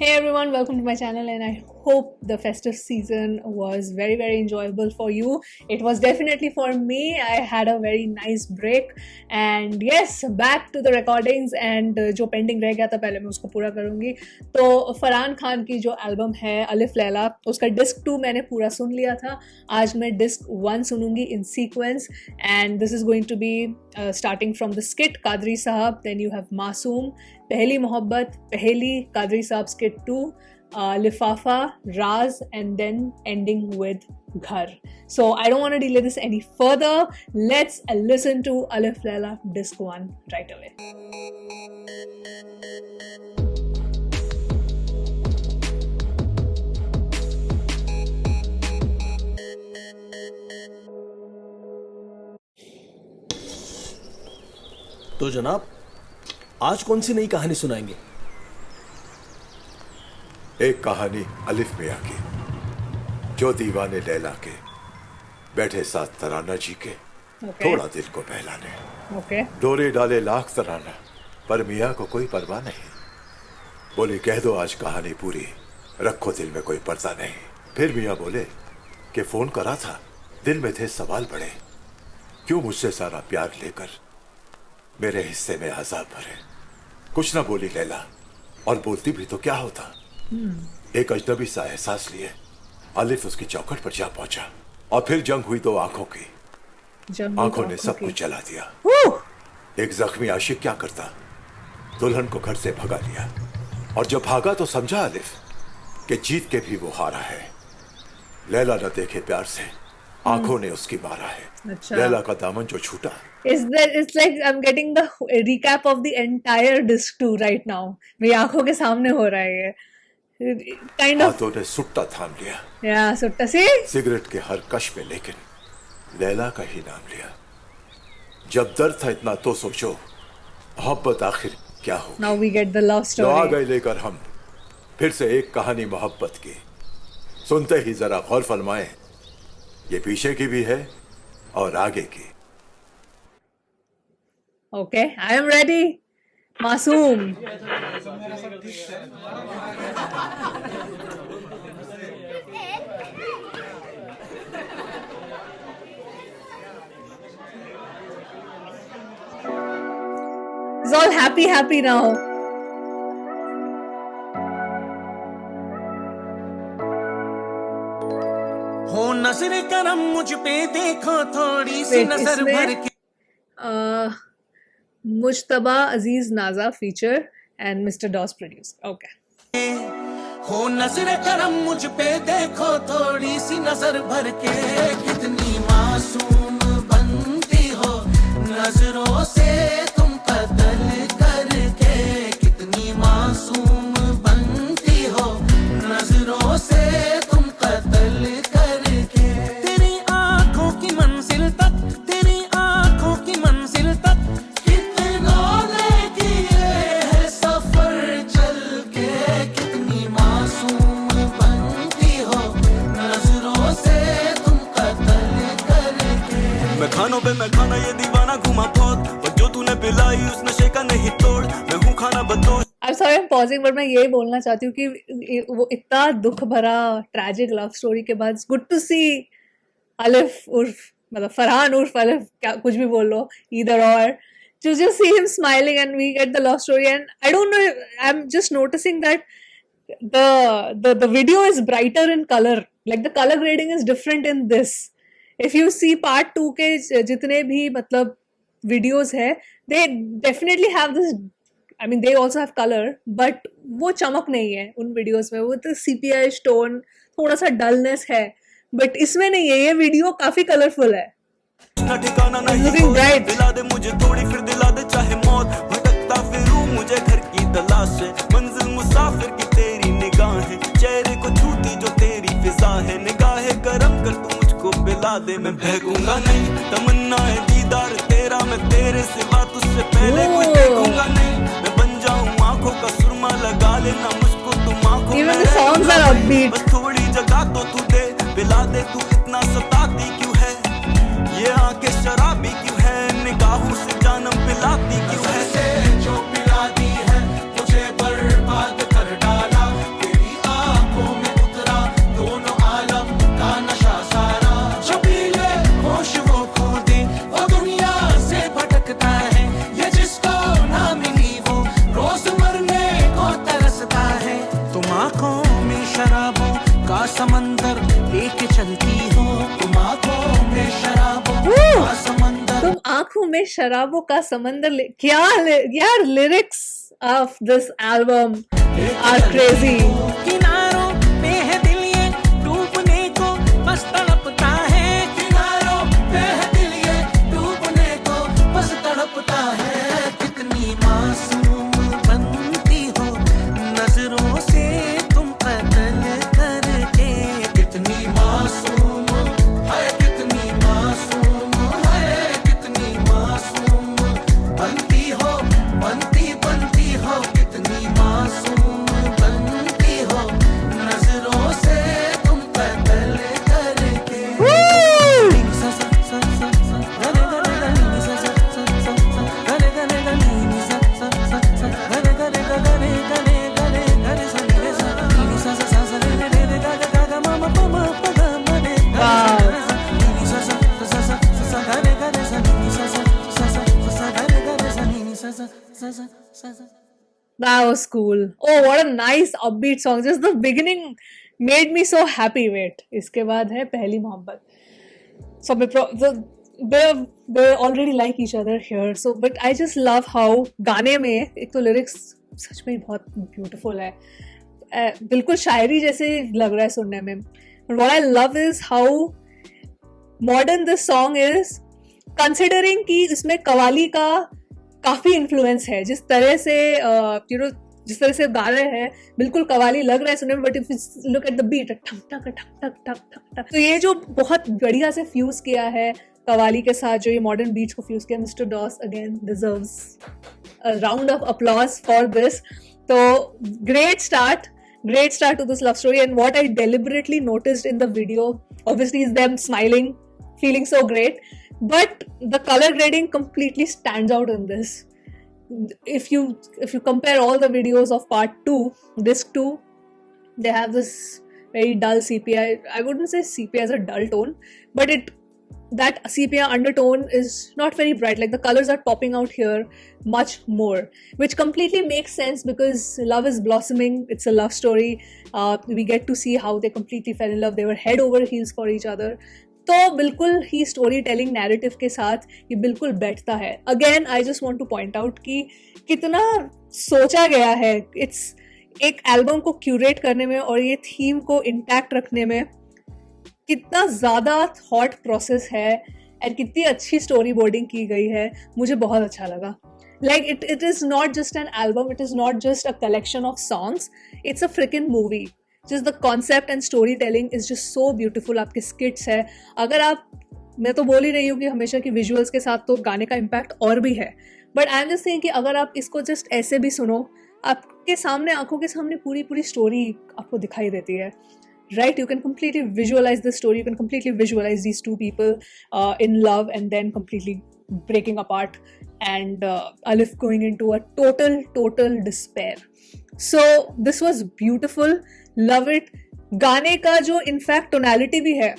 Hey everyone, welcome to my channel and I hope the festive season was very enjoyable for you. It was definitely for me. I had a very nice break and yes, back to the recordings and जो pending रह गया था पहले मैं उसको पूरा करूँगी. तो फरहान खान की जो एल्बम है अलिफ लैला उसका डिस्क 2 मैंने पूरा सुन लिया था. आज मैं disc 1 सुनूंगी in sequence and this is going to be starting from the skit Qadri Sahab, then you have Masoom, पहली मोहब्बत, पहली कादरी साहब skit 2, लिफाफा, राज and then ending with घर. So I don't want to delay this any further. Let's listen to Alif Laila disc 1 right away. तो जनाब आज कौन सी नई कहानी सुनाएंगे? एक कहानी अलिफ मियां की, जो दीवाने लैला के बैठे साथ तराना जी के, थोड़ा दिल को बहलाने. डोरे डाले लाख तराना, पर मियां को कोई परवाह नहीं. बोली कह दो आज कहानी पूरी, रखो दिल में कोई पर्दा नहीं. फिर मियां बोले कि फोन करा था, दिल में थे सवाल बड़े, क्यों मुझसे सारा प्यार लेकर मेरे हिस्से में अज़ाब भरे. कुछ ना बोली लैला, और बोलती भी तो क्या होता. एक अजनबी सा एहसास लिए अलिफ उसकी चौखट पर जा पहुंचा, और फिर जंग हुई दो आंखों की. आंखों ने सब कुछ जला दिया. एक जख्मी आशिक क्या करता, दुल्हन को घर से भगा लिया, और जब भागा तो समझा अलिफ कि जीत के भी वो हारा है. लैला न देखे प्यार से, आंखों ने उसकी मारा है. लैला का दामन जो छूटा. It's like I'm getting the recap of the entire disc 2 right now. मेरी आंखों के सामने हो रहा है ये. Kind of. हाथों ने सुट्टा थाम लिया. Yeah, सुट्टा से. सिगरेट के हर कश में लेकिन लैला का ही नाम लिया. जब दर्द था इतना तो सोचो, मोहब्बत आखिर क्या हो. Now we get the love story. तो आ गए लेकर हम फिर से एक कहानी मोहब्बत की. सुनते ही जरा गौर फरमाएं, ये पीछे की भी है और आगे की. Okay, I am ready. Masoom. It's all happy now. हो नजर करम मुझ पे देखो थोड़ी सी नजर भर के. मुज्तबा अजीज नाजा feature and Mr. Doss produce. Okay. हो नजर करम मुझ पे देखो थोड़ी सी नजर भर के, कितनी मासूम बनती हो नजरों से तुम कत्ल करके. कितनी मासूम बनती हो नजरों से तुम कत्ल करके. तेरी आंखों की मंजिल तक, तेरी आंखों की मंजिल तक खानों पे मैं खाना ये दीवाना घुमा बहुत, और जो तूने पिलाई उस नशे का नहीं तोड़. मैं हूँ खाना बदोश. I'm sorry I'm pausing but मैं यही बोलना चाहती हूँ कि वो इतना दुख भरा ट्रैजिक लव स्टोरी के बाद गुड टू सी अलिफ उर्फ मतलब फरहान उर्फ अलिफ, क्या कुछ भी बोल लो, either or, to just see him smiling and we get the love story. And I don't know, I'm just noticing that the video is brighter in color, like the color grading is different in this. If you see part 2 के जितने भी मतलब videos है, they definitely have this, I mean they also have color, but वो चमक नहीं है उन videos में. वो तो CPI tone, थोड़ा सा dullness है, but इसमें नहीं है. ये video काफी colorful है. Looking bright. दिला दे मुझे थोड़ी फिर दिला दे चाहे मौत. भटकता फिरूं मुझे घर की तलाश है, मंजिल मुसाफिर की तेरी निगाहें, चेहरे को छूती जो तेरी फिजा है. निगाहें करम कर तू मुझको पिला दे, मैं बहकूंगा नहीं. तमन्ना है दीदार तेरा, मैं तेरे सिवा तुझसे पहले कुछ देखूंगा नहीं. मैं बन जाऊं आंखों का सुरमा, लगा लेना मुझको तुम आंखों में. Even the songs are upbeat. बस थोड़ी जगह तो तू दे, पिला दे. तू इतना सताती क्यों है, ये आंखें शराबी क्यों है, निगाहों से जानम पिलाती क्यों है. जो पिला दी है मुझे बर्बाद कर डाला, आंखों में शराबों का समंदर लेके चलती हो, तुम आंखों में शराबों का समंदर, तुम आंखों में शराबों का समंदर क्या यार, lyrics of this album are crazy. किनारों पे है दिल ये डूबने को बस तड़पता है, किनारों पे है दिल ये डूबने को बस तड़पता है। कितनी मासूम बनती हो नजरों से तुम कत्ल करके, कितनी मासूम है, कितनी मासूम है, कितनी मासूम बनती हो, बनती हो, कितनी मासूम बनती हो नजरों से तुम कत्ल करके। That was cool. Oh, what a nice upbeat song. Just the beginning made me so happy. Wait, इसके बाद है पहली मोहब्बत. So they already like each other here. So, but I just love how गाने में एक तो lyrics सच में बहुत beautiful है. बिल्कुल शायरी जैसे लग रहा है सुनने में. But what I love is how modern this song is, considering कि इसमें कवाली का काफी इन्फ्लुएंस है. जिस तरह से जिस तरह से गा रहे हैं बिल्कुल कवाली लग रहा है सुनने में, but if you look at the beat ठक ठक ठक ठक ठक ठक, तो ये जो बहुत बढ़िया से फ्यूज किया है कवाली के साथ, जो ये मॉडर्न बीट्स को फ्यूज किया, mister Doss again deserves a round of applause for this. तो great start to this love story. And what I deliberately noticed in the video, obviously, is them smiling, feeling so great. But the color grading completely stands out in this. If you compare all the videos of part 2, disc 2, they have this very dull sepia. I wouldn't say sepia as a dull tone, but that sepia undertone is not very bright. Like the colors are popping out here much more, which completely makes sense because love is blossoming. It's a love story. We get to see how they completely fell in love. They were head over heels for each other. तो बिल्कुल ही story telling narrative के साथ ये बिल्कुल बैठता है. Again I just want two point out कि कितना सोचा गया है इट्स एक एल्बम को क्यूरेट करने में और ये थीम को इंटैक्ट रखने में, कितना ज़्यादा थॉट प्रोसेस है एंड कितनी अच्छी स्टोरी बोर्डिंग की गई है. मुझे बहुत अच्छा लगा. Like it is not just an album, it is not just a collection of songs, it's a freaking movie. Just the concept and storytelling is just so beautiful. आपके skits है, अगर आप, मैं तो बोल ही रही हूँ कि हमेशा की विजुअल्स के साथ तो गाने का इम्पैक्ट और भी है, but I am just saying कि अगर आप इसको जस्ट ऐसे भी सुनो, आपके सामने आंखों के सामने पूरी स्टोरी आपको दिखाई देती है. Right, you can completely visualize the story. You can completely visualize these two people in love and then completely breaking apart, and Alif going into a total despair. So this was beautiful. Love it. गाने का जो in fact tonality भी है,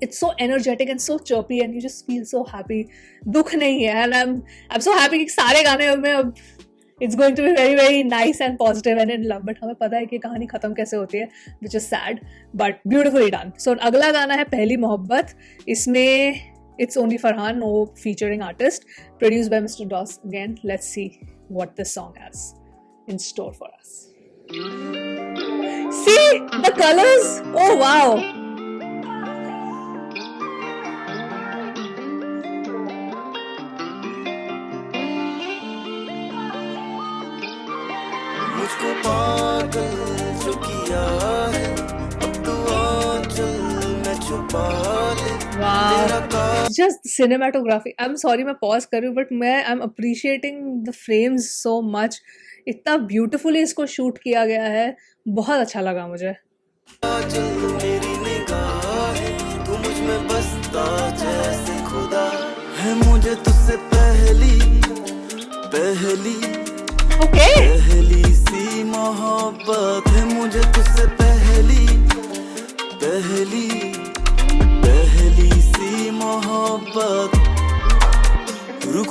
it's so energetic and so chirpy and you just feel so happy. दुख नहीं है, and I'm so happy कि सारे गाने में अब it's going to be very nice and positive and in love. But हमें पता है कि कहानी खत्म कैसे होती है, which is sad but beautifully done. So अगला गाना है पहली मोहब्बत. इसमें it's only Farhan, no featuring artist, produced by Mr. Doss again. Let's see what this song has in store for us. See the colors? Oh wow! मुझको पागल जो किया है, अब तो आंचल में छुपा ले. Wow! Just cinematography. I'm sorry मैं pause कर रही हूँ, but I'm appreciating the frames so much. इतना beautifully इसको shoot किया गया है, बहुत अच्छा लगा मुझे. मेरी निगाहें तू मुझ में बसता जैसे खुदा है, मुझे तुझसे पहली सी मोहब्बत है, मुझे तुझसे पहली सी मोहब्बत.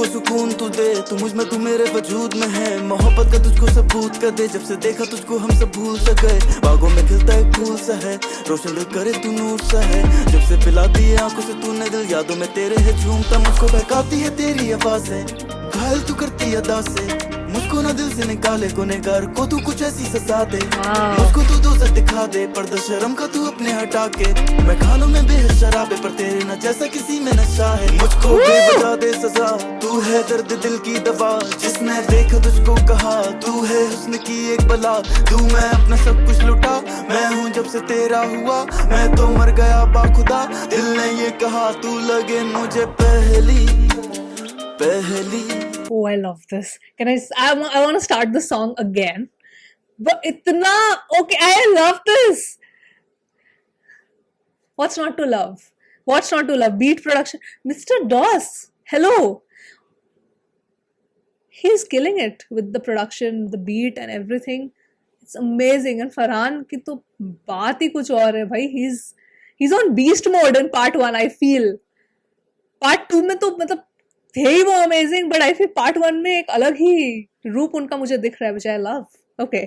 को सुकून तू दे, तू मुझ में, तू मेरे वजूद में है। मोहब्बत का तुझको सबूत कर दे, जब से देखा तुझको हम सब भूल सा गए। बागों में खिलता एक फूल सा है, रोशन दिल करे तू नूर सा है। जब से पिलाती है आंखों से तूने दिल, यादों में तेरे है झूमता। मुझको बहकाती है तेरी आवाज़ें, घायल तू करती अदा से। मुझको ना दिल से निकाले गुनहगार को तू कुछ ऐसी सजा दे। मुझको तू दोस्त दिखा दे, पर्दा शर्म का तू अपने हटा के। मैं खानों में बेहद शराबे, पर तेरे ना जैसा किसी में नशा है। मुझको बेवजह दे सजा, तू है दर्द दिल की दवा। जिसने देखा तुझको कहा तू है हुस्न की एक बला। तू मैं अपना सब कुछ लुटा, मैं हूँ जब से तेरा हुआ। मैं तो मर गया बाखुदा, दिल ने ये कहा तू लगे मुझे पहली पहली। Oh, I love this. I want to start the song again. But itna okay, I love this. What's not to love? What's not to love? Beat production. Mr. Doss, hello. He's killing it with the production, the beat and everything. It's amazing. And Farhan की तो बात ही कुछ और है भाई. He's on beast mode in part 1, I feel. Part 2 में तो मतलब थे ही वो amazing, but I feel part 1 में एक अलग ही रूप उनका मुझे दिख रहा है, विच आई लव. ओके,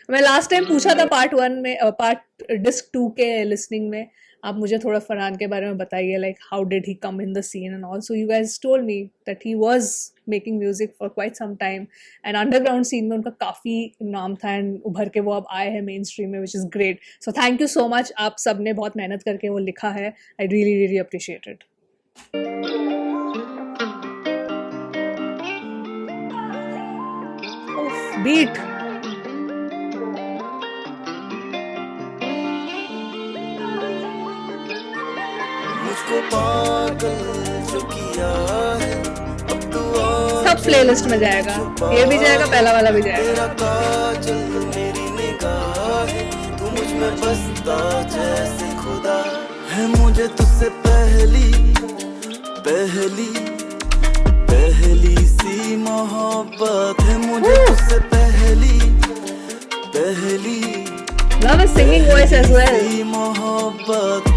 मैं लास्ट टाइम पूछा था पार्ट 1 में, पार्ट डिस्क 2 के लिसनिंग में, आप मुझे थोड़ा फरहान के बारे में बताइए, like how did he come in the scene and also you guys told me that he was making music for quite some time and underground scene में उनका काफ़ी नाम था एंड उभर के वो अब आए हैं मेन स्ट्रीम में, which is great. So thank you so much. आप सब ने बहुत मेहनत करके वो लिखा है. I really really appreciate it. Beat मुझको पागल जो किया है, अब तो सब प्लेलिस्ट में जाएगा, ये भी जाएगा, पहला वाला भी जाएगा. तेरा काजल मेरी निगाह है, तू मुझ में बसता जैसे खुदा है. मुझे तुझसे पहली पहली पहली सी मोहब्बत है. मुझे तुझसे पहली पहली Love his singing voice as well. मोहब्बत.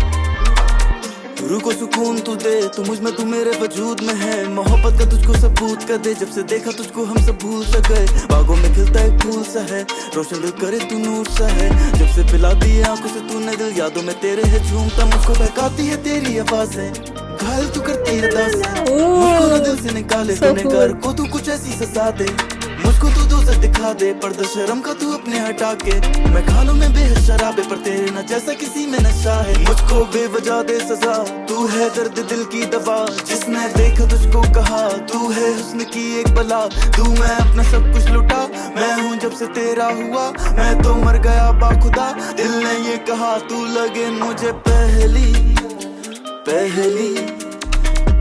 रूह को सुकून तू दे, तू मुझ में, तू मेरे वजूद में है. मोहब्बत का तुझको सबूत कर दे, जब से देखा तुझको हम सब भूल सा गए. बागों में खिलता एक फूल सा है, रोशन दिल करे तू नूर सा है. जब से पिलाती है आंखों से तूने दिल, यादों में तेरे है झूमता. मुझको बहकाती है तेरी आवाज़ें, घायल तू करती है अदा से. मुझको ना दिल से निकाले गुनहगार को तू कुछ ऐसी सजा दे. मुझको तू दोस्त दिखा दे, पर्दा शर्म का तू अपने हटा के. मैं खानों में बेहद शराबे, पर तेरे ना जैसा किसी में नशा है. मुझको बेवजह दे सजा, तू है दर्द दिल की दवा. जिसने देखा तुझको कहा तू है हुस्न की एक बला. तू मैं अपना सब कुछ लुटा, मैं हूँ जब से तेरा हुआ. मैं तो मर गया बाखुदा, दिल ने ये कहा तू लगे मुझे पहली पहली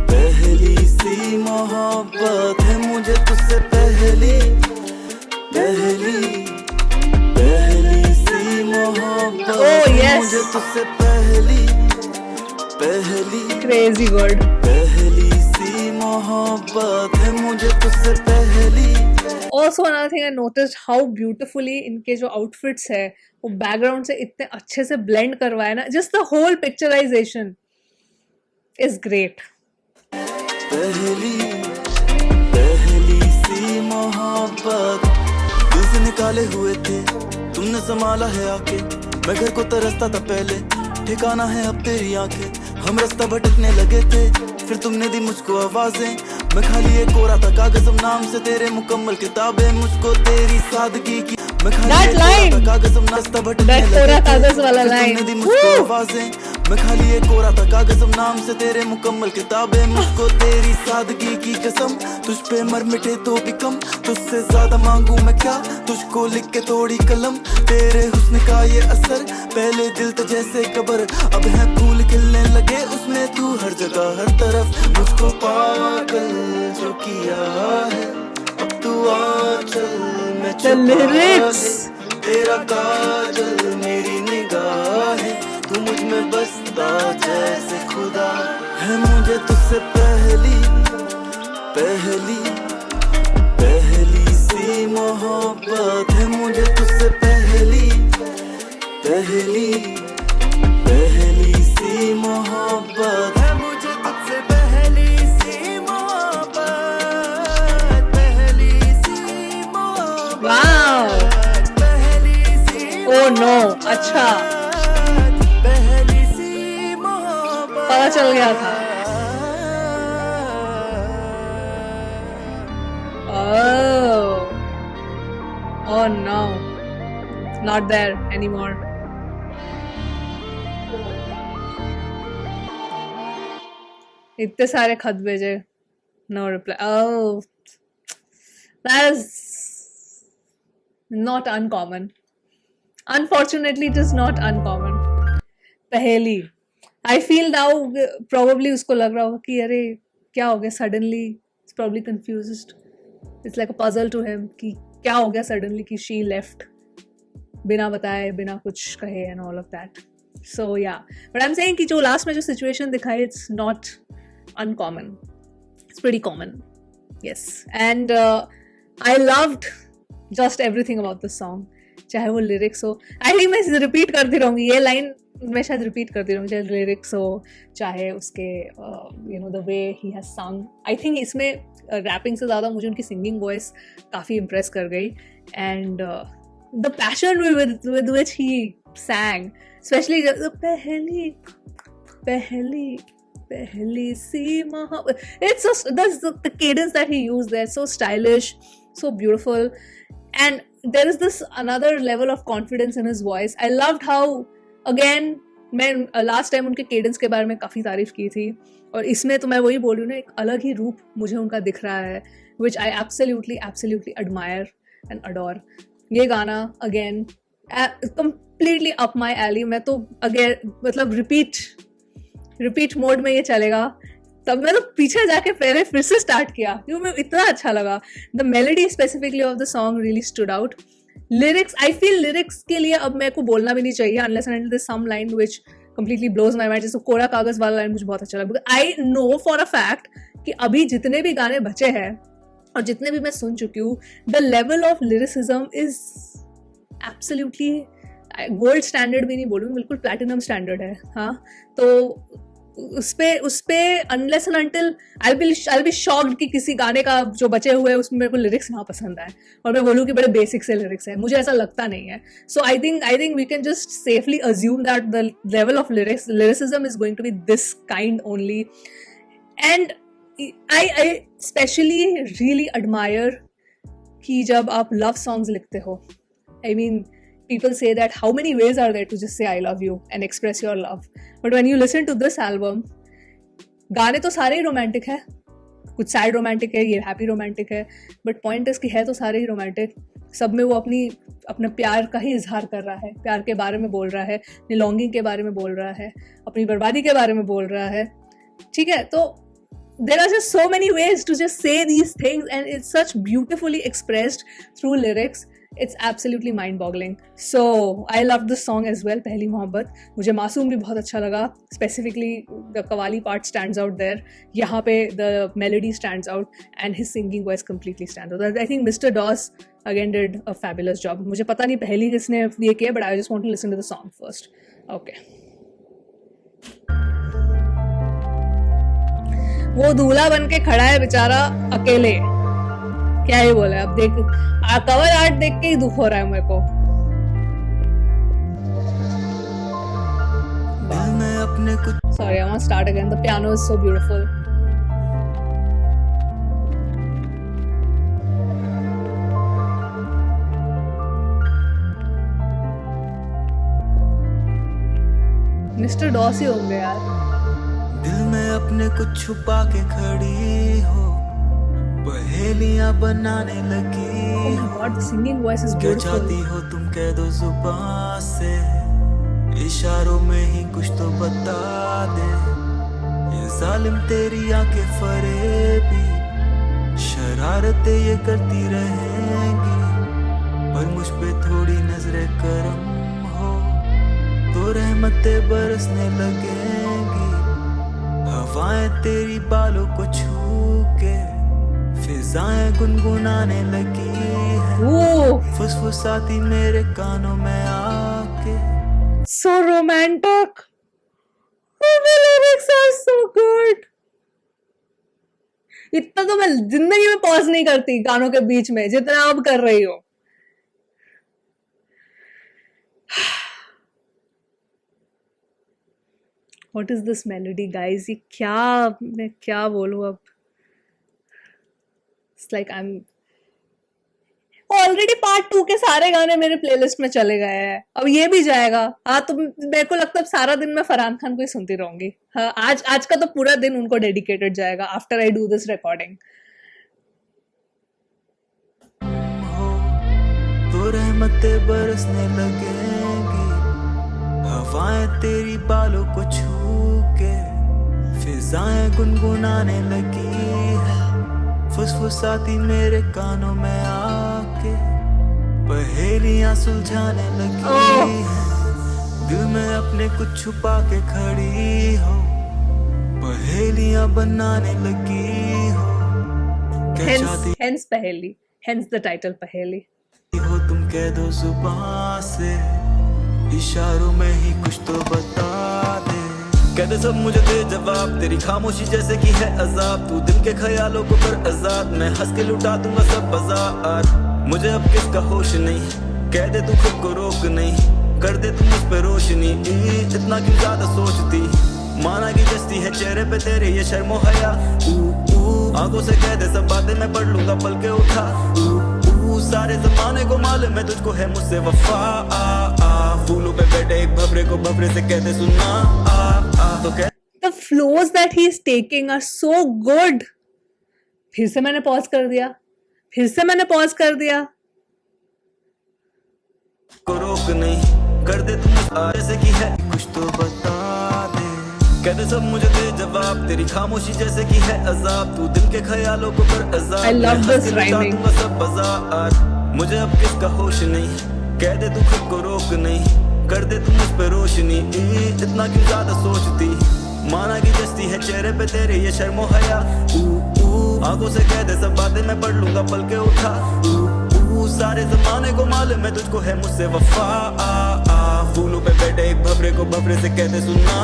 पहली सी मोहब्बत है. मुझे तुझसे पहली पहली पहली सी मोहब्बत. Oh, yes. मुझे तुझसे पहली पहली Crazy word. पहली सी मोहब्बत है. मुझे तुझसे पहली. Also another thing I noticed how beautifully इनके जो outfits है वो बैकग्राउंड से इतने अच्छे से blend करवाए ना. Just the whole picturization is great. पहली पहली सी मोहब्बत. दिल से निकाले हुए थे, तुमने संभाला है आके. मैं घर को तरसता था पहले, ठिकाना है अब तेरी आंखें. हम रास्ता भटकने लगे थे, फिर तुमने दी मुझको आवाजें. मैं खाली एक कोरा था कागज, हम नाम से तेरे मुकम्मल किताबें. मुझको तेरी सादगी की, मैं खाली एक कोरा था कागज, हम रास्ता भटकने लगे थे. कागज वाला फिर लाइन. तुमने दी मुझको आवाजें. मैं खाली एक कोरा था कागज, हम नाम से तेरे मुकम्मल किताबें. मुझको तेरी सादगी की कसम, तुझ पे मर मिटे तो भी कम. तुझसे ज्यादा मांगू मैं क्या, तुझको लिख के थोड़ी कलम. तेरे हुस्न का ये असर, पहले दिल था जैसे कब्र, अब है फूल खिलने लगे उसमें. तू हर जगह हर तरफ, मुझको पागल जो किया है, अब तू आ चल मैं छुपा ले. तेरा काजल मेरी निगाह है, तू मुझ में बसता जैसे खुदा है. मुझे तुझसे पहली पहली पहली सी मोहब्बत है. मुझे तुझसे पहली पहली पहली सी मोहब्बत है. मुझे तुझसे पहली सी Oh no, अच्छा पहली सी मोहब्बत पता चल गया था। Oh, oh no, not there anymore. इतने सारे खत भेजे, no reply. Oh, that is not uncommon. Unfortunately, it is not uncommon. पहेली, I feel now probably उसको लग रहा होगा कि अरे क्या हो गया suddenly. It's probably confused. It's like a puzzle to him कि क्या हो गया suddenly कि she left बिना बताए बिना कुछ कहे and all of that. So yeah, but I'm saying कि जो last में जो situation दिखाई, it's not uncommon. It's pretty common. Yes, and I loved just everything about the song. चाहे वो lyrics हो, I think मैं repeat करती रहूँगी ये line, मैं शायद repeat करती रहूँगी, चाहे lyrics हो चाहे उसके you know the way he has sung. I think इसमें rapping से ज़्यादा मुझे उनकी singing voice काफ़ी impress कर गई, and the passion with which he sang, especially the pehli si mohabbat. It's so, that's the cadence that he used there, so stylish, so beautiful, and there is this another level of confidence in his voice. I loved how, again, मैं last time उनके cadence के बारे में काफ़ी तारीफ की थी, और इसमें तो मैं वही बोल रही हूँ ना, एक अलग ही रूप मुझे उनका दिख रहा है, which I absolutely admire and adore. ये गाना again completely up my alley. मैं तो अगेन मतलब रिपीट मोड में ये चलेगा, तब मैं तो पीछे जाके पहले फिर से स्टार्ट किया क्योंकि मैं इतना अच्छा लगा. The melody specifically of the song really stood out. Lyrics, I feel lyrics के लिए अब मेरे को बोलना भी नहीं चाहिए unless and until there's some line which completely blows my mind. जैसे कोरा कागज वाला लाइन मुझे बहुत अच्छा लगा. I know for a fact कि अभी जितने भी गाने बचे हैं और जितने भी मैं सुन चुकी हूँ, the level of lyricism is absolutely gold standard भी नहीं बोलूँ, बिल्कुल प्लैटिनम स्टैंडर्ड है. हाँ, तो उस पे unless and until I be shocked कि किसी गाने का जो बचे हुए हैं उसमें मेरे को लिरिक्स ना पसंद आए और मैं बोलूँ कि बड़े बेसिक से लिरिक्स है. मुझे ऐसा लगता नहीं है. So I think we can just safely assume that the level of lyricism is going to be this kind only. And I especially really admire कि जब आप love songs लिखते हो. I mean, people say that how many ways are there to just say I love you and express your love. But when you listen to this album, गाने तो सारे ही romantic है, कुछ सैड रोमांटिक है, ये happy romantic है, but point is कि है तो सारे ही रोमांटिक. सब में वो अपने प्यार का ही इजहार कर रहा है, प्यार के बारे में बोल रहा है, अपनी लॉन्गिंग के बारे में बोल रहा है, अपनी बर्बादी के बारे में बोल रहा है. ठीक है, तो there are just so many ways to just say these things and it's such beautifully expressed through lyrics. It's absolutely mind-boggling. So I loved this song as well, Pehli Mohabbat. मुझे मासूम भी बहुत अच्छा लगा. Specifically the qawwali part stands out there. यहाँ पे the melody stands out and his singing voice completely stands out. I think Mr. Doss again did a fabulous job. मुझे पता नहीं पहली किसने ये किया, but I just want to listen to the song first. Okay. वो दूल्हा बन के खड़ा है बेचारा अकेले, क्या ही बोले. अब देख कवर आर्ट देख के ही दुख हो रहा है मेरे को. Sorry, I want to start again. The piano is so beautiful. Mister डॉस ही होंगे यार. दिल में अपने कुछ छुपा के खड़ी हो, पहेलियां बनाने लगी हो. God, the singing voice is क्या beautiful. चाहती हो तुम कह दो जुबान से, इशारों में ही कुछ तो बता दे. ये जालिम तेरी आंखें फरेबी, शरारतें ये करती रहेंगी, पर मुझ पे थोड़ी नजरे करम हो तो रहमतें बरसने लगेंगी. हवाएं तेरी बालों को छू के फिजाएं गुनगुनाने लगी है, फुसफुसाती मेरे कानों में आके. So romantic. Oh, the lyrics are so good. इतना तो मैं जिंदगी में पॉज नहीं करती गानों के बीच में जितना अब कर रही हो. What is this melody, guys? ये क्या, मैं क्या बोलूँ अब? It's like I'm already part 2 के सारे गाने मेरे प्लेलिस्ट में चले गए हैं, अब ये भी जाएगा। हाँ, तो मेरे को लगता है सारा दिन मैं फरहान खान को ही सुनती रहूंगी। हाँ, आज का तो पूरा दिन उनको डेडिकेटेड जाएगा after I do this recording. तो रहमतें बरसने लगेंगी, हवाएं तेरी बालों को छू के, फिजाएं गुनगुनाने लगी है, फुसफुसाती मेरे कानों में आके, पहेलियां सुलझाने लगी है, दिल में अपने कुछ छुपा के खड़ी हो, पहेलियां बनाने लगी हो, hence पहेली, hence the title पहेली हो तुम कह दो जुबान से, इशारों में ही कुछ तो बता दे, कहते सब मुझे दे जवाब, तेरी खामोशी जैसे की है अजाब, तू दिल के ख्यालों को कर आजाद, मैं हंस के लुटा दूंगा सब बाजार, मुझे अब किसका होश नहीं, कह दे तू खुद को रोक नहीं, कर दे तू मुझ पे रोशनी, इतना क्यों ज्यादा सोचती, माना की जस्ती है चेहरे पे तेरे ये शर्मो हया, आंखों से कह दे सब बातें मैं पढ़ लूंगा पल के उठा, सारे जमाने को मालूम है तुझको है मुझसे वफा, फूलों पे बैठे एक भवरे को भवरे से कहते सुनना, तो कह The flows that he is taking are so good. फिर से मैंने पॉज कर दिया, को रोक नहीं, कर दे तुम जैसे की है कुछ तो बता दे, कहते सब मुझे दे जवाब, तेरी खामोशी जैसे की है अजाब, तू दिल के ख्यालों को कर आजाद, I love this rhyming. सब बाजार, मुझे अब किसका होश नहीं, कह दे तू खुद को रोक नहीं, कर दे तू मुझ पे रोशनी, इतना क्यों ज्यादा सोचती, माना की जस्ती है चेहरे पे तेरे ये शर्मो हया, आंखों से कह दे सब बातें मैं पढ़ लूंगा पल के उठा, सारे जमाने को मालूम है तुझको है मुझसे वफा, फूलों पे बैठे एक भवरे को भवरे से कहते सुनना,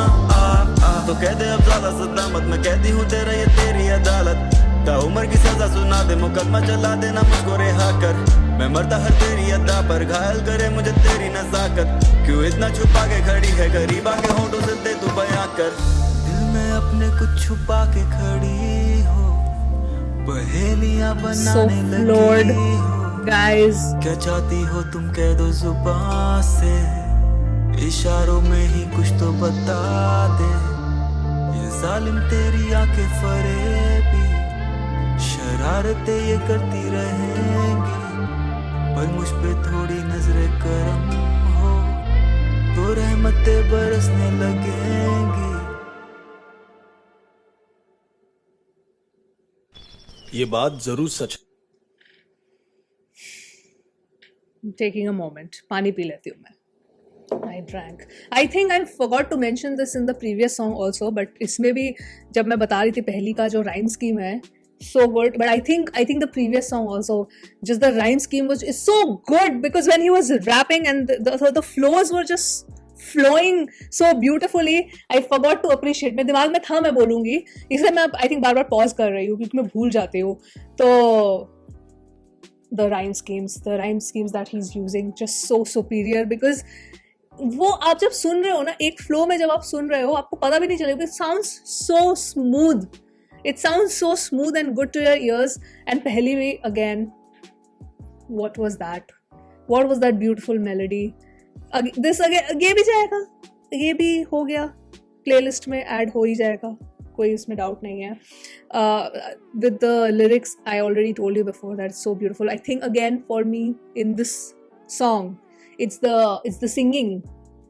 तो कहते अब ज्यादा सदा मत, मैं कहती हूँ तेरा ये तेरी अदालत, ताउम्र की सजा सुना दे, मुकदमा चला देना मुझको रिहा कर, मैं मरता हर तेरी अदा पर, घायल करे मुझे तेरी नजाकत, क्यों इतना छुपा के खड़ी है, गरीबा के होंठों से दे तू बयां कर, दिल में अपने कुछ छुपा के खड़ी हो, पहेलियां बनाने लगी हो, guys. क्या चाहती हो तुम कह दो जुबान से, इशारों में ही कुछ तो बता दे, ये जालिम तेरी आंखें फरेबी, शरारतें ये करती रहेंगी, पर मुझ पे थोड़ी नजरे करम हो, तो रहमतें बरसने लगेंगी। ये बात जरूर सच है। Taking a moment, पानी पी लेती हूँ मैं। I drank. I think I forgot to mention this in the previous song also, but इसमें भी जब मैं बता रही थी पहली का जो rhyme scheme है, so good. But I think the previous song also, just the rhyme scheme is so good, because when he was rapping and the flows were just flowing so beautifully, I forgot to appreciate. मेरे दिमाग में था मैं बोलूँगी, इसलिए मैं I think बार-बार pause कर रही हूँ क्योंकि मैं भूल जाती हूँ। तो the rhyme schemes that he's using just so superior, because वो आप जब सुन रहे हो ना, एक फ्लो में जब आप सुन रहे हो, आपको पता भी नहीं चलेगा, it sounds so smooth and good to your ears. And पहली भी again, what was that beautiful melody, this again, ये भी जाएगा, ये भी हो गया, प्लेलिस्ट में ऐड हो ही जाएगा, कोई इसमें डाउट नहीं है। With the lyrics, I already told you before that it's so beautiful. I think again for me in this song, it's the singing.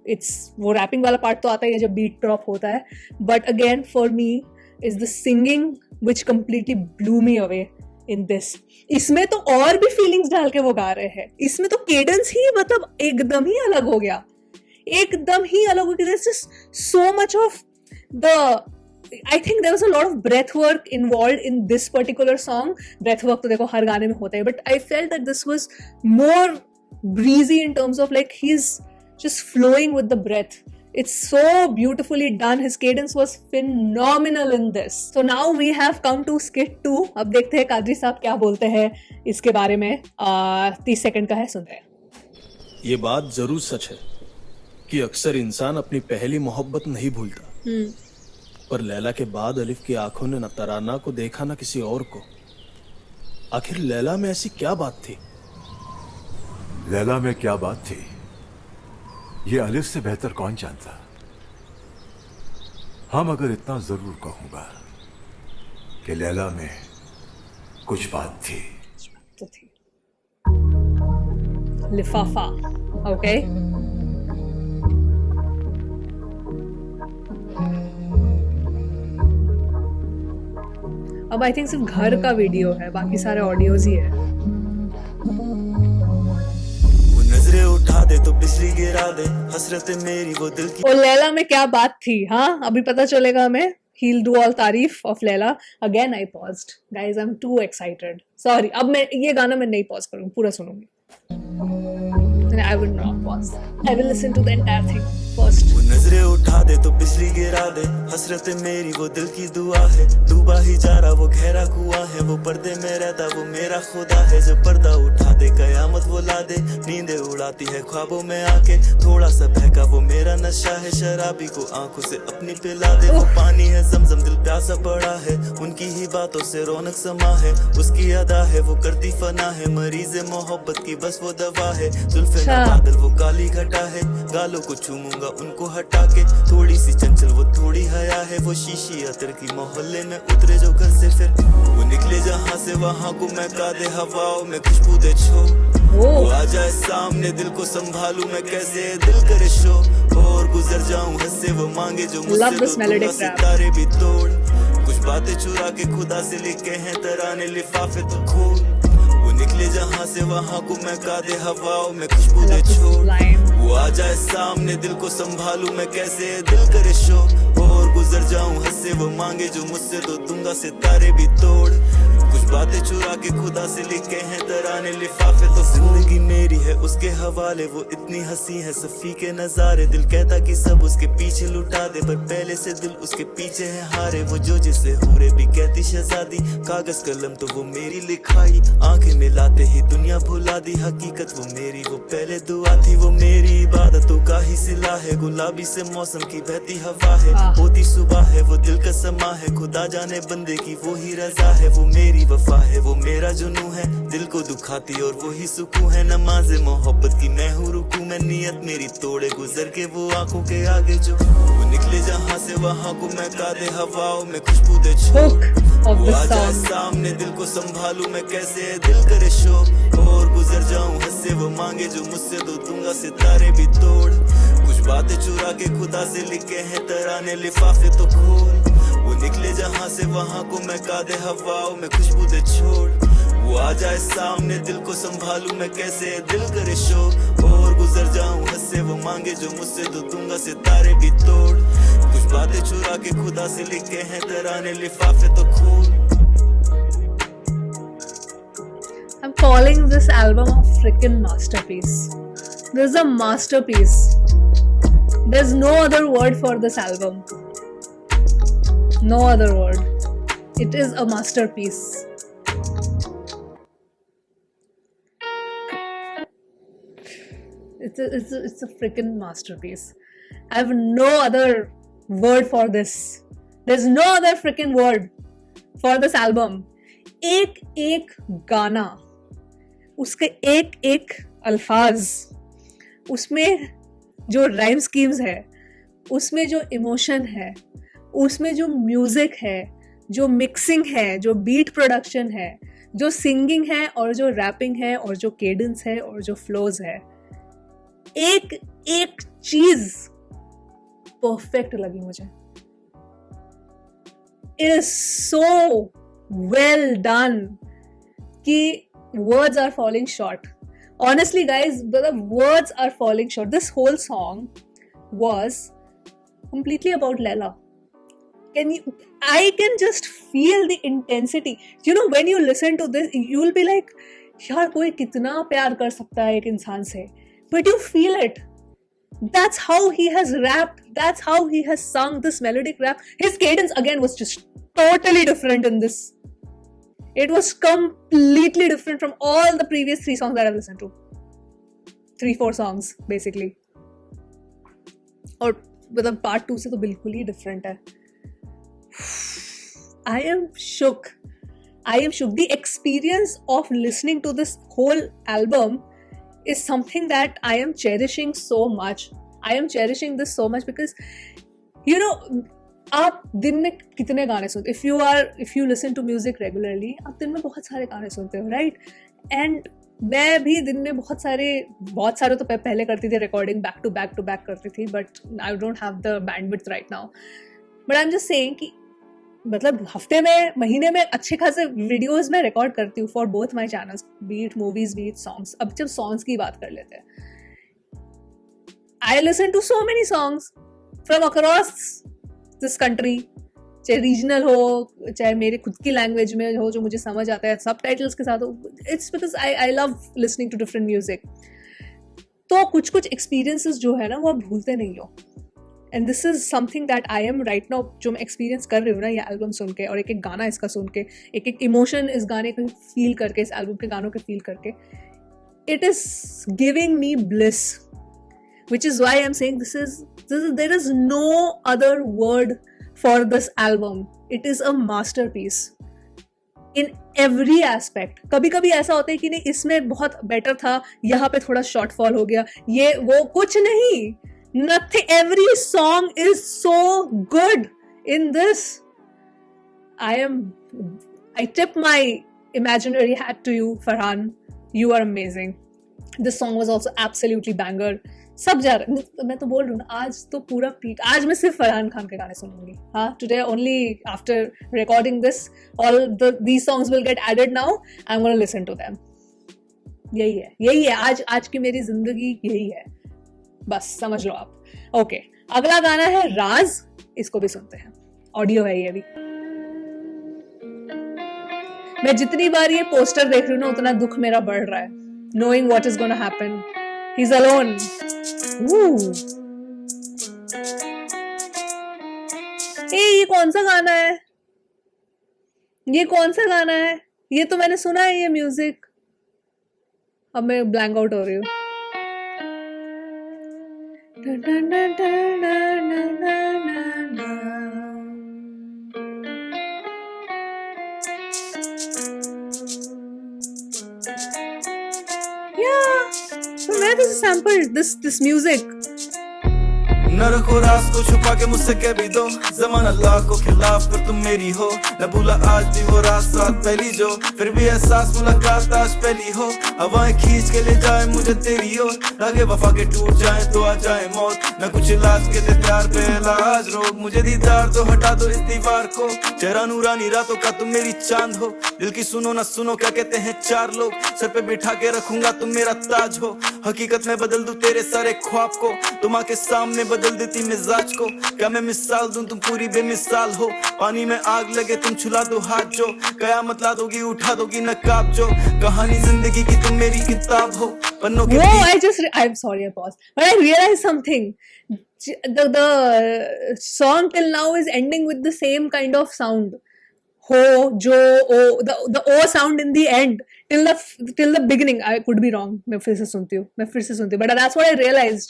It's वो rapping वाला part तो आता ही है जब beat drop होता है, but again for me is the singing which completely blew me away in this. इसमें तो और भी feelings डाल के वो गा रहे हैं, इसमें तो cadence ही मतलब एकदम ही अलग हो गया, There's just so much of I think there was a lot of breath work involved in this particular song. Breath work तो देखो हर गाने में होता है, but I felt that this was more breezy in terms of like he's just flowing with the breath. It's so beautifully done. His cadence was phenomenal in this. So now we have come to skit 2. अब देखते हैं कादरी साहब क्या बोलते हैं इसके बारे में. 30 सेकंड का है, सुनते हैं. ये बात जरूर सच है कि अक्सर इंसान अपनी पहली मोहब्बत नहीं भूलता, पर लैला के बाद अलिफ की आंखों ने न तराना को देखा न किसी और को। आखिर लैला में ऐसी क्या बात थी? लैला में क्या बात थी ये अलिफ से बेहतर कौन जानता। हाँ मगर इतना जरूर कहूंगा कि लैला में कुछ बात थी। तो थी लिफाफा। ओके अब आई थिंक सिर्फ घर का वीडियो है, बाकी सारे ऑडियोज ही है। वो नजरें उठा दे तो बिजली गिरा दे, हसरत मेरी वो दिल की। और लैला में क्या बात थी, हाँ अभी पता चलेगा हमें। He'll do all तारीफ of Laila. Again I paused. Guys, I'm too excited. Sorry, अब मैं ये गाना मैं नहीं pause करूँगी, पूरा सुनूंगी। I will not pause. I will listen to the entire thing first. वो नजरें उठा दे तो बिजली गिरा दे, हसरत मेरी वो दिल की दुआ है। डूबा ही जा रहा वो गहरा कुआं है, वो पर्दे में रहता वो मेरा खुदा है। जब पर्दा उठा दे कयामत वो ला दे, नींदें उड़ाती है ख्वाबों में आके। थोड़ा सा बहका वो मेरा नशा है, शराबी को आंखों से अपनी पिला दे। वो पानी है ज़मज़म दिल प्यासा पड़ा है, उनकी ही बातों से रौनक समा है। उसकी अदा है वो करती फना है, मरीज़ मोहब्बत की बस वो दवा है। जुल्फ़े ना बादल वो काली घटा है, गालों को चूमूंगा उनको हटा के। थोड़ी सी चंचल वो थोड़ी हया है, वो शीशी अतर की मोहल्ले में उतरे जो घर से फिर वो निकले जहाँ से वहाँ को महका दे हवाओं में खुशबू दे छो। वो आ जाए सामने दिल को संभालूं मैं कैसे, दिल करे शो और गुजर जाऊं हंसे वो मांगे जो मुझसे तो सितारे भी तोड़। कुछ बातें चुरा के खुदा से लिखे हैं तराने लिफाफे तो खोल। वो निकले जहाँ से वहाँ को महका दे हवाओं में खुशबू दे छोड़। वो आ जाए सामने दिल को संभालूं मैं कैसे, दिल करे शो और गुजर जाऊं हंसे वो मांगे जो मुझसे तो दूंगा सितारे भी तोड़। कुछ बातें चुरा के खुदा से लिखे हैं तराने लिफाफे तो जिंदगी मेरी है उसके हवाले। वो इतनी हंसी है सफी के नजारे, दिल कहता कि सब उसके पीछे लुटा दे, पर पहले से दिल उसके पीछे है हारे। वो जो जिसे हूरे भी कहती शहजादी, कागज कलम तो वो मेरी लिखाई। आंखें मिलाते ही दुनिया भुला दी, हकीकत वो मेरी वो पहले दुआ थी। वो मेरी इबादतों का ही सिला है, गुलाबी से मौसम की बहती हवा है। होती सुबह है वो दिल का समा है, खुदा जाने बंदे की वो ही रजा है। वो मेरी वफा है वो मेरा जुनू है, दिल को दुखाती और वो ही सुकून है। नमाज़े मोहब्बत की मैं हूँ रुकू में, नियत मेरी तोड़े गुजर के वो आंखों के आगे जो। वो निकले जहाँ से वहाँ को महका दे हवाओं में खुशबू दे छोड़। वो आ जाए सामने दिल को संभालूं मैं कैसे, दिल करे शो और गुजर जाऊं हंसे वो मांगे जो मुझसे तो दूंगा सितारे भी तोड़। कुछ बातें चुरा के खुदा से लिखे हैं तराने लिफाफे तो खोल। वो निकले जहाँ से वहाँ को महका दे हवाओं में खुशबू दे छोड़। वो आ जाए सामने दिल को संभालूं मैं कैसे, दिल करे शो और गुजर जाऊं हंसे वो मांगे जो मुझसे तो दूंगा सितारे भी तोड़। कुछ बातें चुरा के खुदा से लिखे हैं तराने लिफाफे तो खोल। I'm calling this album a freaking masterpiece. This is a masterpiece. There's no other word for this album. No other word. It is a masterpiece. It's a freaking masterpiece. I have no other word for this. There's no other freaking word for this album. एक एक गाना, उसके एक एक अल्फाज, उसमें जो rhyme schemes है, उसमें जो इमोशन है, उसमें जो म्यूजिक है, जो मिक्सिंग है, जो बीट प्रोडक्शन है, जो सिंगिंग है और जो रैपिंग है और जो केडेंस है और जो फ्लोज है, एक एक चीज परफेक्ट लगी मुझे. It is so well done कि words are falling short. Honestly guys, the words are falling short. This whole song was completely about Laila. I can just feel the intensity. You know, when you listen to this, you will be like, यार कोई कितना प्यार कर सकता है एक इंसान से, but you feel it. That's how he has rapped. That's how he has sung this melodic rap. His cadence again was just totally different in this. It was completely different from all the previous 3 songs that I've listened to. 3-4 songs, basically. Or मतलब part 2 से तो बिल्कुल ही different है. I am shook. The experience of listening to this whole album is something that I am cherishing so much. I am cherishing this so much because, you know, आप दिन में कितने गाने सुनते, if you listen to music regularly, आप दिन में बहुत सारे गाने सुनते हो, right? And मैं भी दिन में बहुत सारे तो पहले करती थी, रिकॉर्डिंग बैक टू बैक करती थी, but I don't have the bandwidth right now. But I am just saying कि मतलब हफ्ते में, महीने में अच्छे खासे वीडियोस में रिकॉर्ड करती हूँ for both my channels, beat movies beat songs. अब जब सॉन्ग्स की बात कर लेते हैं, I listen to so many songs from across this country, चाहे रीजनल हो, चाहे मेरे खुद की लैंग्वेज में हो जो मुझे समझ आता है, सब टाइटल्स के साथ हो. It's because I love listening to different music. तो कुछ एक्सपीरियंसेस जो है ना वो आप भूलते नहीं हो. And this is something that I am right now, जो मैं एक्सपीरियंस कर रही हूँ ना ये एल्बम सुन के, और एक एक गाना इसका सुन के, एक एक इमोशन इस गाने को फील करके, इस एल्बम के गानों के फील करके, it is giving me bliss, which is why I'm saying there is no other word for this album. It is a masterpiece in every aspect. कभी कभी ऐसा होता है कि नहीं इसमें बहुत बेटर था, यहाँ पे थोड़ा शॉर्टफॉल हो गया, ये वो, कुछ नहीं, nothing. Every song is so good in this. I tip my imaginary hat to you, Farhan. You are amazing. This song was also absolutely banger. सब जा रहे, मैं तो बोल रही हूँ ना, आज तो पूरा पीक, आज मैं सिर्फ फरहान खान के गाने सुनूंगी. हाँ, today only after recording this all these songs will get added now. I'm gonna listen to them. यही है आज की मेरी जिंदगी, यही है, बस समझ लो आप. ओके, अगला गाना है राज, इसको भी सुनते हैं. ऑडियो है ये भी. मैं जितनी बार ये पोस्टर देख रही हूँ ना उतना दुख मेरा बढ़ रहा है, knowing what is gonna happen. He's alone. ये कौन सा गाना है? ये तो मैंने सुना है ये म्यूजिक. अब मैं ब्लैंक आउट हो रही हूँ. Where is sampled this music? न रखो राज को छुपा के मुझसे कह भी दो, ज़माना अल्लाह को खिलाफ पर तुम मेरी हो. न भूला आज भी वो रात साथ पहली जो, फिर भी एहसास मुलाकात आज पहली हो. हवाएं खींच के ले जाए मुझे तेरी ओर, आगे वफा के टूट जाए तो आ जाए मौत. न कुछ इलाज के थे प्यार पे इलाज रोग, मुझे दीदार तो हटा दो इस दीवार को. चेहरा नूरानी रातों का तुम मेरी चांद हो, दिल की सुनो ना सुनो क्या कहते हैं चार लोग. सर पे बिठा के रखूंगा तुम मेरा ताज हो, हकीकत में बदल दूं तेरे सारे ख्वाब को. तुम आके सामने बदल देती मिजाज को, क्या मैं मिसाल दूं तुम पूरी बेमिसाल हो. पानी में आग लगे तुम छुला दो हाथ जो, कयामत ला दोगी उठा दोगी नकाब जो. कहानी जिंदगी की तुम मेरी किताब हो, पन्नों के. I'm sorry, I paused, but I realized something. The song till now is ending with the same kind of sound. Ho, jo, o, the o sound in the end till the beginning. I could be wrong. मैं फिर से सुनती हूँ, but that's what I realized.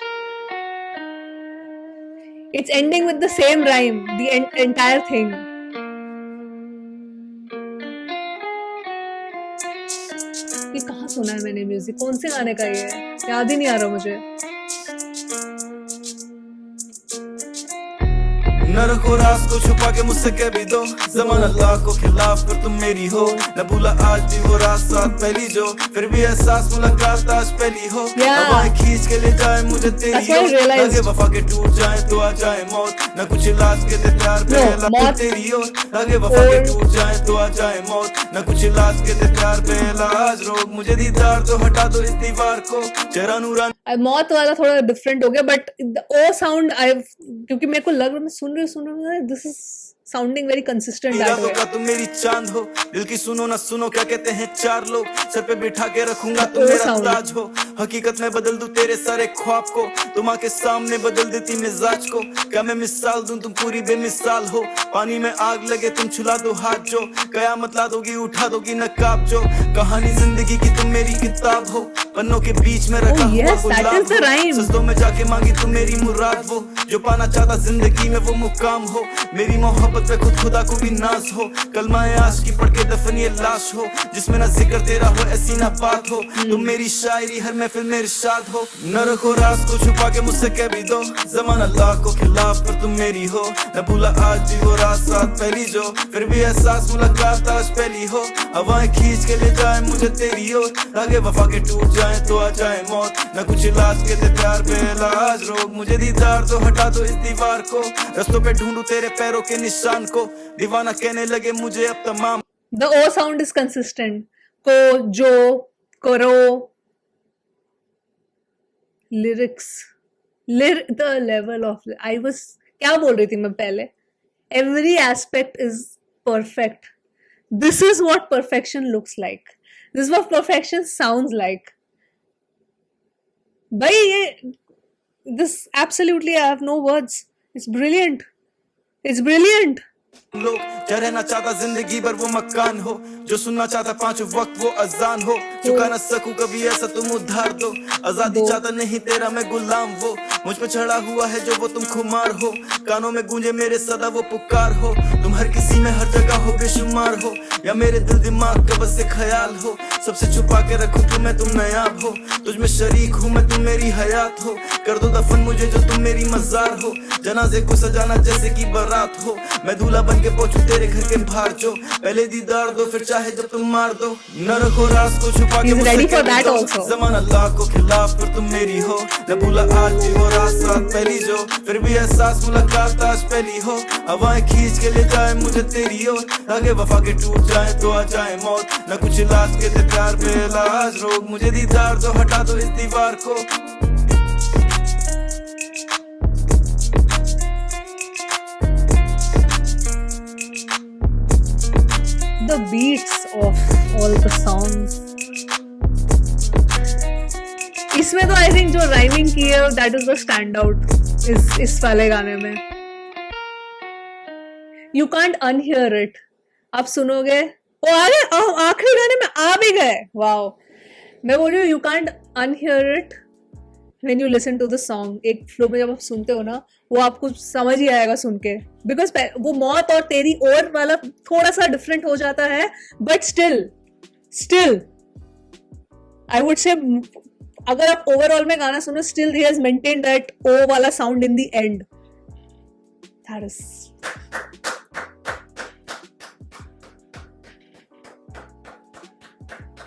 It's ending with the same rhyme, the entire thing. ये कहाँ सुना है मैंने म्यूजिक, कौन से गाने का ये है, याद ही नहीं आ रहा मुझे. न रखो राज को छुपा के मुझसे कह भी दो, ज़माना अल्लाह को खिलाफ पर तुम मेरी हो. न भूला आज भी वो रात साथ पहली जो, फिर भी एहसास मुलाकात आज पहली हो. हवाएं खींच के ले जाए मुझे तेरी ओर, आगे वफा के टूट जाए तो आ जाए मौत. न कुछ इलाज के थे प्यार पे इलाज तेरी ओर, आगे वफा के टूट जाए तो आ जाए मौत. न कुछ इलाज के थे प्यार पे इलाज रोग, मुझे दीदार तो हटा दो इस दीवार को. चेहरा नूरानी. मौत वाला थोड़ा डिफरेंट हो गया, बट ओ साउंड क्योंकि मेरे को लग रहा, मैं सुन रही हूँ, this is sounding very consistent that way. का तुम मेरी चांद हो, दिल की सुनो ना सुनो क्या कहते हैं चार लोग, सर पे बिठा के रखूंगा तुम मेरा ताज हो, हकीकत में बदल दूं तेरे सारे ख्वाब को, तुम आके सामने बदल देती मिजाज को, क्या मैं मिसाल दूं तुम पूरी बेमिसाल हो, पानी में आग लगे तुम छुला दो हाथ जो, कयामत ला दोगी उठा दोगी नकाब जो, कहानी जिंदगी की तुम मेरी किताब हो, पन्नों के बीच में रखा हुआ गुलाब हो, सजदों में जाके मांगी तुम मेरी मुराद वो, जो पाना चाहता जिंदगी में वो मुकाम हो, मेरी मोहब्बत पे खुद खुदा को भी नाज हो, कलमाए आशिकी पढ़ के दफन ये लाश हो, जिसमें ना जिक्र तेरा हो ऐसी ना बात हो, तुम मेरी शायरी हर महफिल में इरशाद हो, न रखो राज को छुपा के मुझसे कह भी दो, जमाना लाख को खिलाफ पर तुम मेरी हो, न भूला आज भी वो रात साथ पहली जो, फिर भी एहसास मुलाकात आज पहली हो, हवाएं खींच के ले जाए मुझे तेरी ओर, आगे वफा के टूट जाए तो आ जाए मौत, न कुछ इलाज के थे प्यार बेइलाज रोग, मुझे दीदार तो हटा दो इस दीवार को, रस्तों पे ढूंढूं तेरे पैरों के निशान को, दीवाना कहने लगे मुझे अब तमाम. The O sound is consistent. को, जो, करो, lyrics, the level of, क्या बोल रही थी मैं पहले? Every aspect is perfect. This is what perfection looks like. This is what perfection sounds like. भाई this absolutely I have no words. It's brilliant. It's brilliant. लोग क्या रहना चाहता जिंदगी भर वो मकान हो, जो सुनना चाहता पांचों वक्त वो अजान हो, चुका ना सकूं कभी ऐसा तुम उद्धार दो, आजादी चाहता नहीं तेरा मैं गुलाम वो, मुझ पे चढ़ा हुआ है जो वो तुम खुमार हो, कानों में गूंजे मेरे सदा वो पुकार हो, तुम हर किसी में हर जगह हो बेशुमार हो, या मेरे दिल दिमाग का बस से ख्याल हो, सबसे छुपा के रखूं तुम्हें तुम नायाब हो, तुझ में शरीक हूँ मैं तुम मेरी हयात हो, कर दो दफन मुझे जो तुम मेरी मजार हो, जनाजे को सजाना जैसे की बारात हो, मैं दूल्हा बन के पहुंचू तेरे घर के बाहर जो, पहले दीदार दो फिर चाहे जब तुम मार दो, न रखो राज को छुपा के मुझसे कह दो, जमाना लाख को खिलाफ पर तुम मेरी हो, न भूला आज भी वो रात साथ पहली जो, फिर भी एहसास मुलाकात आज पहली हो, हवाएं खींच के ले जाए मुझे तेरी ओर, आगे वफा के टूट जाए तो आ जाए मौत, न कुछ इलाज के थे प्यार बेइलाज रोग, मुझे दीदार दो हटा दो इस दीवार को. The beats of all the songs. इसमें तो I think जो rhyming की है that is the standout इस वाले गाने में. You can't unhear it. आप सुनोगे वो आ गए, आखिरी गाने में आ भी गए. Wow. मैं बोल रही हूँ you can't unhear it when you listen to the song. एक फ्लो में जब आप सुनते हो ना वो आपको समझ ही आएगा सुन के, बिकॉज वो मौत और तेरी और वाला थोड़ा सा डिफरेंट हो जाता है, but still I would say अगर आप ओवरऑल में गाना सुनो still he has maintained that O वाला sound in the end. That is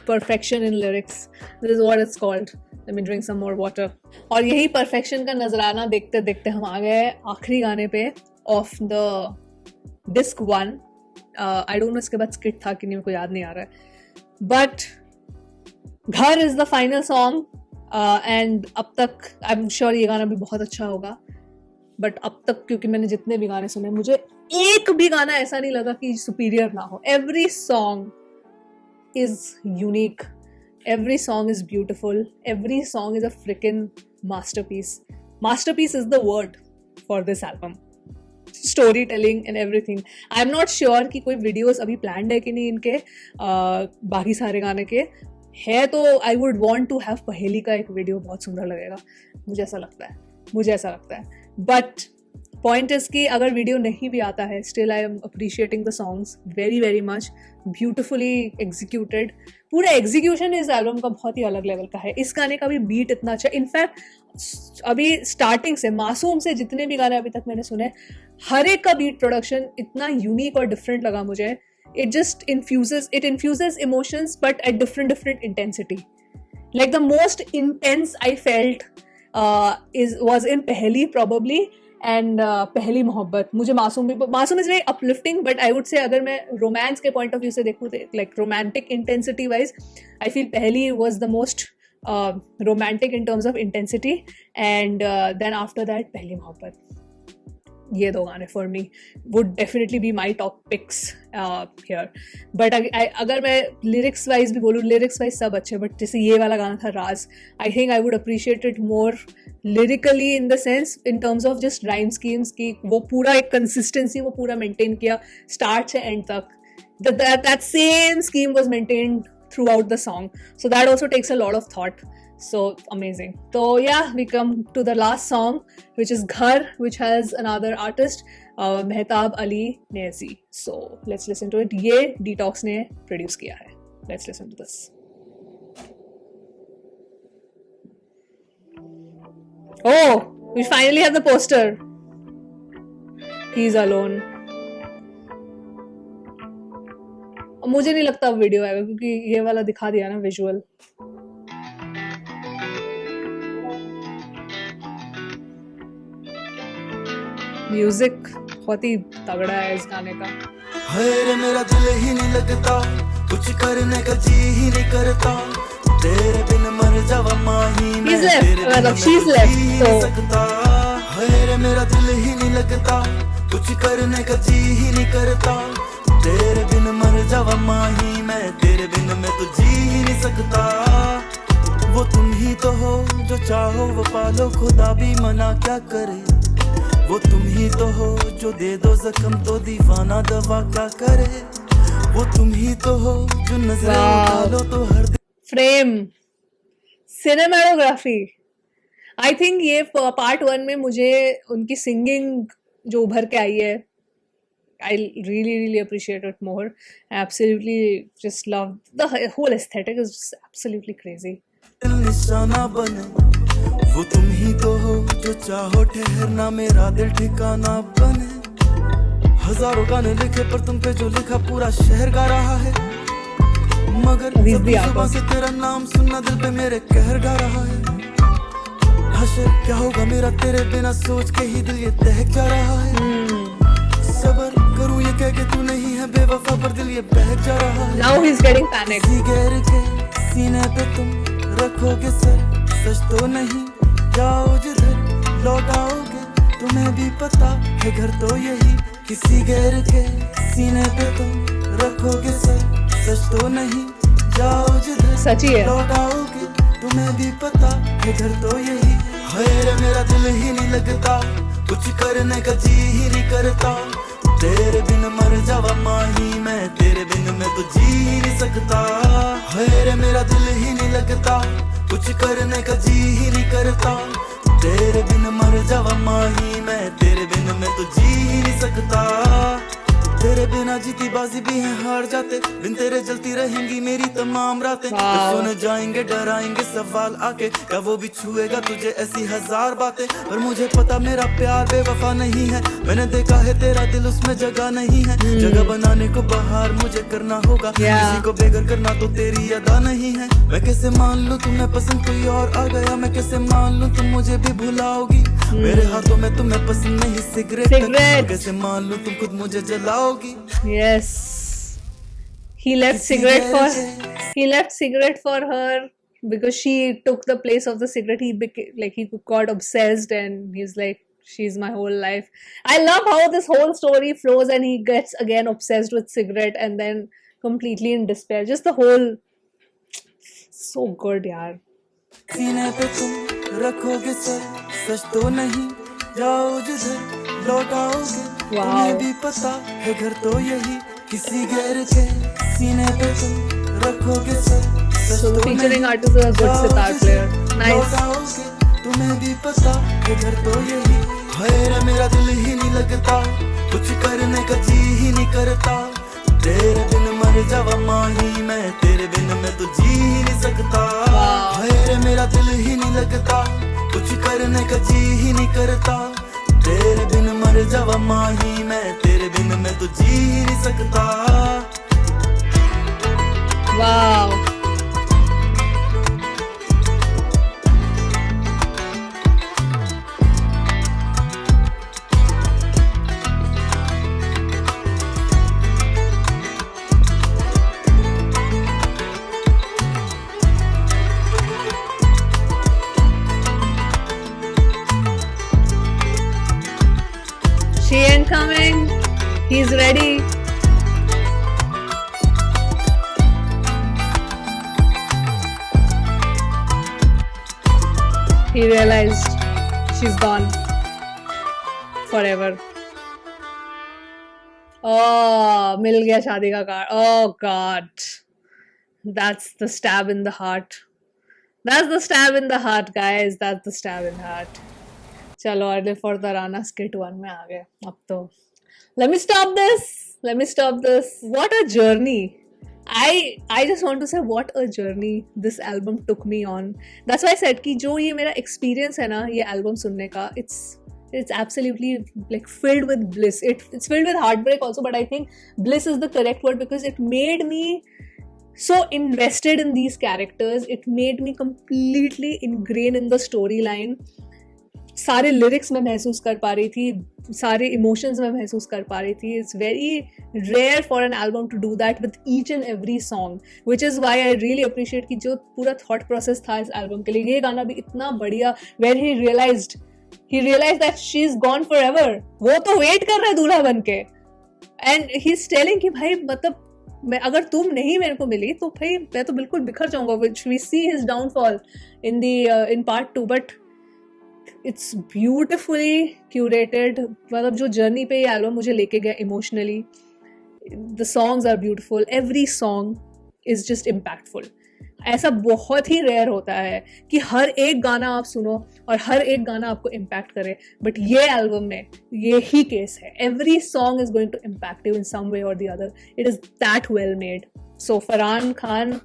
perfection in lyrics. This is what it's called. Let me drink some more water. और यही perfection का नजराना देखते देखते हम आ गए आखिरी गाने पे of the disc 1. I don't know इसके बाद skit था कि नहीं, मेरे को याद नहीं आ रहा है. But घर is the final song and अब तक I'm sure ये गाना भी बहुत अच्छा होगा. But अब तक क्योंकि मैंने जितने भी गाने सुने मुझे एक भी गाना ऐसा नहीं लगा कि superior ना हो. Every song is unique. Every song is beautiful. Every song is a freaking masterpiece. Masterpiece is the word for this album. Storytelling and everything. I'm not sure कि कोई videos अभी planned है कि नहीं इनके बाकी सारे गाने के है, तो I would want to have पहेली का एक video बहुत सुंदर लगेगा. मुझे ऐसा लगता है. But point is कि अगर वीडियो नहीं भी आता है still I am appreciating the songs very very much. Beautifully executed. पूरा execution इस एल्बम का बहुत ही अलग लेवल का है. इस गाने का भी बीट इतना अच्छा, इनफैक्ट अभी स्टार्टिंग से मासूम से जितने भी गाने अभी तक मैंने सुने हर एक का बीट प्रोडक्शन इतना यूनिक और डिफरेंट लगा मुझे. it infuses emotions but at different intensity. Like the most intense I felt was in Peheli probably. And पहली मोहब्बत. मुझे मासूम is very uplifting, but I would say अगर मैं रोमांस के पॉइंट ऑफ व्यू से देखूँ तो like romantic intensity wise I feel पहली was the most romantic in terms of intensity, and then after that Pehli Mohabbat. ये दो गाने for me would definitely be my top picks here. But अगर मैं lyrics wise भी बोलूँ, lyrics wise सब अच्छे, but जैसे ये वाला गाना था राज, I think I would appreciate it more lyrically in the sense in terms of just rhyme schemes कि वो पूरा एक consistency वो पूरा maintain किया start से end तक. That same scheme was maintained throughout the song, so that also takes a lot of thought. So amazing. So yeah, we come to the last song, which is Ghar, which has another artist, Mehtab Ali Nezi. So let's listen to it. ये Detox ने produce किया है. Let's listen to this. Oh, we finally have the poster. He's alone. मुझे नहीं लगता अब video आएगा क्योंकि ये वाला दिखा दिया ना विजुअल. म्यूजिक बहुत ही तगड़ा है इस गाने का. रे मेरा दिल ही नहीं लगता, कुछ करने का जी ही नहीं करता, तेरे बिन मर जावा माही मैं तेरे बिन she's left, so रे मेरा दिल ही नहीं लगता, कुछ करने का जी ही नहीं करता, तेरे बिन मर जावा माही मैं तेरे बिन मैं तो जी ही नहीं सकता. वो तुम ही तो हो जो चाहो वो पालो, खुदा भी मना क्या करे. वो तुम ही तो हो जो दे दो जख्म तो दीवाना दवा क्या करे. वो तुम ही तो हो जो नजरें उठा लो तो हर फ्रेम सिनेमेटोग्राफी. आई थिंक ये पार्ट 1 में मुझे उनकी सिंगिंग जो उभर के आई है, I really appreciate it more. I absolutely just love the whole aesthetic is just absolutely crazy. निशाना बने वो तुम ही तो हो जो चाहो ठहरना मेरा दिल ठिकाना बने. हजारों गाने लिखे पर तुम पे जो लिखा पूरा शहर गा रहा है, मगर सुबह से तेरा नाम सुनना दिल पे मेरे कहर गा रहा है. हशर क्या होगा मेरा तेरे बिना सोच के ही दिल ये दहक जा रहा है. सबर करूं ये कह के तू नहीं है बेवफा पर दिल ये बहक जा रहा है. Now he's getting panicked. गैर के सीने पे तुम रखोगे सर, सच तो नहीं जाओ जिधर लौटाओगे, तुम्हें भी पता है घर तो यही. किसी गैर के सीने पे तुम रखोगे सर, सच तो नहीं जाओ जिधर सच्ची है लौटाओगे, तुम्हें भी पता है घर तो यही. रे मेरा दिल ही नहीं लगता, कुछ करने का जी ही नहीं करता, तेरे बिन मर जावा माही मैं तेरे बिन मैं तो जी ही नहीं सकता. रे मेरा दिल ही नहीं लगता, कुछ करने का जी ही नहीं करता, तेरे बिन मर जावा माही मैं तेरे बिन मैं तो जी ही नहीं सकता. तेरे बिना जीती बाजी भी है हार जाते, बिन तेरे जलती रहेंगी मेरी तमाम रातें. सुन जाएंगे डराएंगे सवाल आके, क्या वो भी छुएगा तुझे ऐसी हजार बातें. पर मुझे पता मेरा प्यार बेवफा नहीं है, मैंने देखा है तेरा दिल उसमें जगह नहीं है. जगह बनाने को बाहर मुझे करना होगा, किसी को बेघर करना तो तेरी अदा नहीं है. मैं कैसे मान लूं तुम्हें पसंद कोई और आ गया, मैं कैसे मान लूं तुम मुझे भी भुलाओगी. मेरे हाथों में तुम्हें पसंद नहीं सिगरेट, कैसे मान लूं तुम खुद मुझे जलाओगी. Yes, he left cigarette for her because she took the place of the cigarette. He became like he got obsessed and he's like, she's my whole life. I love how this whole story flows and he gets again obsessed with cigarette and then completely in despair. Just the whole so good, yaar. सीने पे तुम रखोगे sir, सच तो नहीं जाओ जिधर लौटाओगे, तुम्हें भी पता है घर तो यही. किसी गैर के सीने पे तुम रखोगे सर, सच तो नहीं featuring artist is a good sitar player. Nice. लौटाओगे, तुम्हें भी पता है घर तो यही. रे मेरा दिल ही नहीं लगता, कुछ करने का जी ही नहीं करता, तेरे बिन मर जावा माही मैं तेरे बिन मैं तो जी ही नहीं सकता. रे मेरा दिल ही नहीं लगता, कुछ करने का जी ही नहीं करता, तेरे बिन मर जावा माही मैं तेरे बिन मैं तो जी ही नहीं सकता. Wow. She ain't coming. He's ready. He realized she's gone forever. Oh, मिल गया शादी का card. Oh God, that's the stab in the heart. That's the stab in the heart, guys. That's the stab in the heart. चलो I live for Tarana skit 1 में आ गए अब तो. Let me stop this. Let me stop this. What a journey. I just want to say what a journey this album took me on. That's why I said कि जो ये मेरा experience है ना ये album सुनने का, it's absolutely like filled with bliss. It's filled with heartbreak also, but I think bliss is the correct word because it made me so invested in these characters. It made me completely ingrained in the storyline. सारे lyrics मैं महसूस कर पा रही थी, सारे emotions मैं महसूस कर पा रही थी. It's very rare for an album to do that with each and every song, which is why I really appreciate कि जो पूरा thought process था इस album के लिए. ये गाना भी इतना बढ़िया, where he realized that she's gone forever. वो तो wait कर रहा है दूल्हा बन के, and he's telling कि भाई मतलब मैं अगर तुम नहीं मेरे को मिली तो भाई मैं तो बिल्कुल बिखर जाऊंगा. Which we see his downfall in part 2, but it's beautifully curated. मतलब जो journey पे ये album मुझे लेके गया emotionally, the songs are beautiful. Every song is just impactful. ऐसा बहुत ही रेयर होता है कि हर एक गाना आप सुनो और हर एक गाना आपको इम्पैक्ट करे, बट ये एल्बम में ये ही केस है. Every song is going to impact you in some way or the other. It is that well made. So Farhan Khan,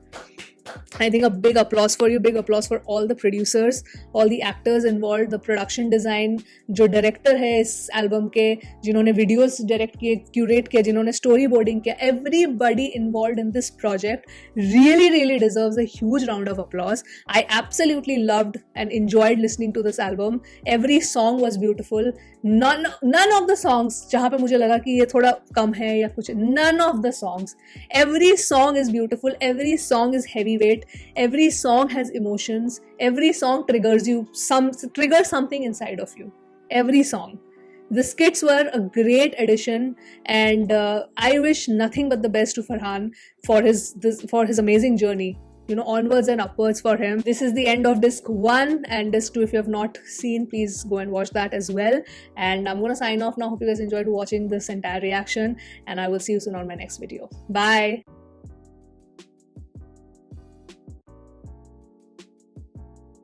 I think a big applause for you, big applause for all the producers, all the actors involved, the production design, जो director है इस album के, जिन्होंने videos direct किए, curate किया, जिन्होंने storyboarding किया, everybody involved in this project really deserves a huge round of applause. I absolutely loved and enjoyed listening to this album. Every song was beautiful. None of the songs जहाँ पे मुझे लगा कि ये थोड़ा कम है या कुछ, none of the songs. Every song is beautiful. Every song is heavyweight. Every song has emotions. Every song triggers something inside of you. Every song. The skits were a great addition, and I wish nothing but the best to Farhan for his amazing journey. You know, onwards and upwards for him. This is the end of disc 1, and disc 2, if you have not seen, please go and watch that as well. And I'm gonna sign off now. Hope you guys enjoyed watching this entire reaction, and I will see you soon on my next video. Bye.